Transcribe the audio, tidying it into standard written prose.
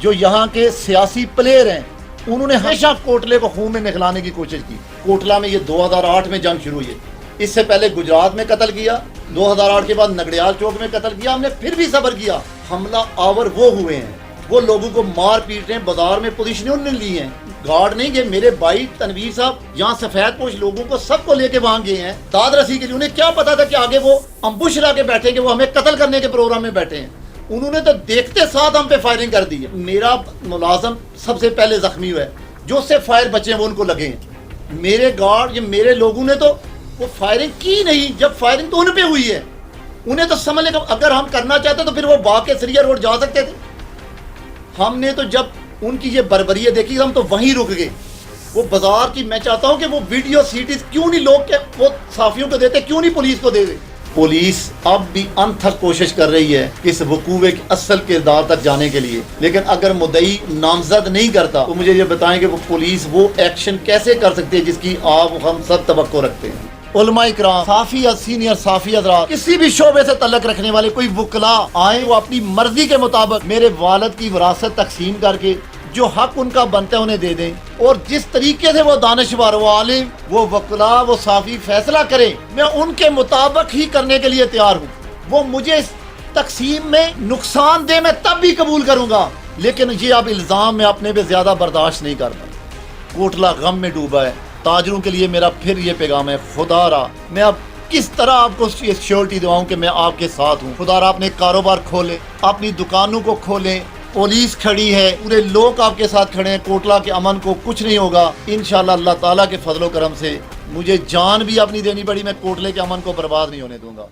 جو یہاں کے سیاسی پلیئر ہیں انہوں نے ہمیشہ کوٹلے کو خون میں نکلانے کی کوشش کی. کوٹلہ میں یہ 2008 میں جنگ شروع ہوئی ہے. اس سے پہلے گجرات میں قتل کیا, 2008 کے بعد نگڑیال چوک میں قتل کیا. ہم نے پھر بھی صبر کیا. حملہ آور وہ ہوئے ہیں, وہ لوگوں کو مار پیٹ رہے ہیں, بازار میں پوزیشنیں انہوں نے لی ہیں. گارڈ نہیں گئے, میرے بھائی تنویر صاحب یہاں سفید پوش لوگوں کو سب کو لے کے وہاں گئے ہیں داد رسی کے لیے. انہیں کیا پتا تھا کہ آگے وہ امبوش لا کے بیٹھے, کہ وہ ہمیں قتل کرنے کے پروگرام میں بیٹھے ہیں. انہوں نے تو دیکھتے ساتھ ہم پہ فائرنگ کر دی ہے. میرا ملازم سب سے پہلے زخمی ہوا ہے, جو اس سے فائر بچے ہیں وہ ان کو لگے ہیں. میرے گارڈ, یہ میرے لوگوں نے تو وہ فائرنگ کی نہیں, جب فائرنگ تو ان پہ ہوئی ہے. انہیں تو سمجھ لیں کہ اگر ہم کرنا چاہتے تو پھر وہ باغ کے سریا روڈ جا سکتے تھے. ہم نے تو جب ان کی یہ بربریہ دیکھی ہم تو وہیں رک گئے. وہ بازار کی, میں چاہتا ہوں کہ وہ ویڈیو سیٹیز کیوں نہیں لوگ کے وہ صحافیوں کو دیتے, کیوں نہیں پولیس کو دے دے. پولیس اب بھی انتھک کوشش کر رہی ہے اس وقوع کے اصل کردار تک جانے کے لیے, لیکن اگر مدعی نامزد نہیں کرتا تو مجھے یہ بتائیں کہ وہ پولیس وہ ایکشن کیسے کر سکتی ہے جس کی آپ ہم سب توقع رکھتے ہیں. علماء اکرام, صحافی یا سینئر صحافی حضرات, کسی بھی شعبے سے تعلق رکھنے والے کوئی وکلا آئیں, وہ اپنی مرضی کے مطابق میرے والد کی وراثت تقسیم کر کے جو حق ان کا بنتا ہے انہیں دے دیں, اور جس طریقے سے وہ دانشور, وہ عالم, وہ وکلا, وہ صحافی فیصلہ کریں, میں ان کے مطابق ہی کرنے کے لیے تیار ہوں. وہ مجھے اس تقسیم میں نقصان دے میں تب بھی قبول کروں گا, لیکن یہ اب الزام میں اپنے پہ زیادہ برداشت نہیں کرتا. کوٹلہ غم میں ڈوبا ہے. تاجروں کے لیے میرا پھر یہ پیغام ہے, خدا را میں اب کس طرح آپ کو شیورٹی دلاؤں کہ میں آپ کے ساتھ ہوں. خدا را اپنے کاروبار کھولیں, اپنی دکانوں کو کھولیں, پولیس کھڑی ہے, پورے لوگ آپ کے ساتھ کھڑے ہیں. کوٹلہ کے امن کو کچھ نہیں ہوگا انشاءاللہ. اللہ تعالیٰ کے فضل و کرم سے مجھے جان بھی اپنی دینی پڑی, میں کوٹلے کے امن کو برباد نہیں ہونے دوں گا.